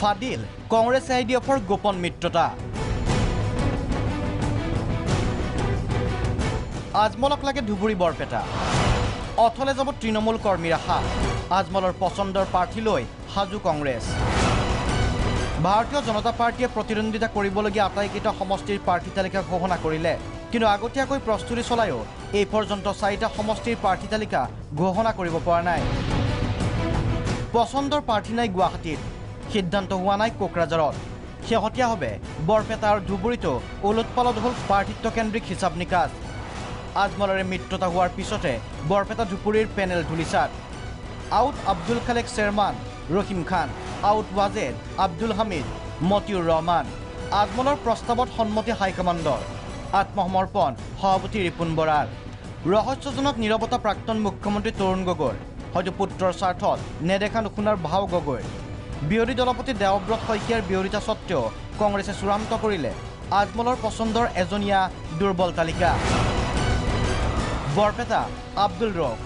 ফাদিল কংগ্ৰেছ আইডিএফৰ গোপন মিত্ৰতা আজমলক লাগে ধুবুৰী বৰপেটা অথলে যাব তৃণমূল কৰ্মীৰ আশা আজমলৰ পচন্দৰ প্ৰাৰ্থী লৈ সাজু কংগ্ৰেছ ভাৰতীয় জনতা পাৰ্টিয়ে প্ৰতিদ্বন্দ্বিতা কৰিবলগীয়া আটাইকেইটা সমষ্টিৰ প্ৰাৰ্থী তালিকা ঘোষণা কৰিলে কিন্তু আগতীয়াকৈ প্ৰস্তুতি চলায়ো এই পৰ্যন্ত 4টা সমষ্টিৰ প্ৰাৰ্থী তালিকা ঘোষণা কৰিব পৰা নাই পচন্দৰ প্ৰাৰ্থী নাই গুৱাহাটীত সিদ্ধান্ত হোৱা নাই কোকৰাঝাৰত শেহতীয়াভাৱে বৰপেটা আৰু ধুবুৰীতো ওলটপালত হ'ল প্ৰাৰ্থিত্ব কেন্দ্ৰিক হিচাপ নিকাচ আজমলৰে মিত্ৰতা হোৱাৰ পিছতে বৰপেটা ধুবুৰীৰ পেনেল ধুলিচাত আউট আব্দুল খালেক চেয়াৰমান ৰহিম খান আউট ৱাজেদ আব্দুল হামিদ মতিউৰ ৰহমান আজমলৰ প্ৰস্তাৱত সন্মতি হাইকমাণ্ডৰ আত্মসমৰ্পণ সভাপতি ৰিপুণ বৰাৰ ৰহস্যজনক নীৰৱতা প্ৰাক্তন মুখ্যমন্ত্ৰী তৰুণ গগৈৰ হয়তো পুত্ৰৰ স্বাৰ্থত নেদেখা নুশুনাৰ ভাও গগৈৰ বিৰোধী দলপতি দেৱব্ৰত শইকীয়াৰ বিৰোধিতা সত্ত্বেও কংগ্ৰেছে চূড়ান্ত কৰিলে আজমলৰ পচন্দৰ এজনীয়া দুৰ্বল তালিকা বৰপেটা আব্দুল ৰফ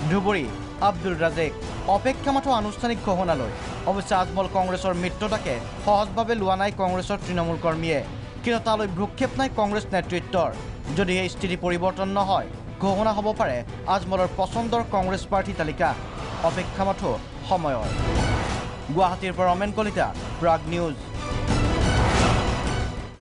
ধুবুৰী আব্দুল ৰাজেক অপেক্ষা মাথো আনুষ্ঠানিক ঘোষণালৈ অৱশ্যে আজমল কংগ্ৰেছৰ মিত্ৰতাকে সহজভাৱে লোৱা নাই কংগ্ৰেছৰ তৃণমূল কৰ্মীয়ে কিন্তু তালৈ ভ্ৰক্ষেপ নাই কংগ্ৰেছ নেতৃত্বৰ যদি এই স্থিতি পৰিৱৰ্তন নহয় ঘোষণা হ'ব পাৰে আজমলৰ পচন্দৰ কংগ্ৰেছ প্ৰাৰ্থী তালিকা অপেক্ষা মাথো সময়ৰ গুৱাহাটীৰ পৰা অমেন কলিতা প্ৰাগ নিউজ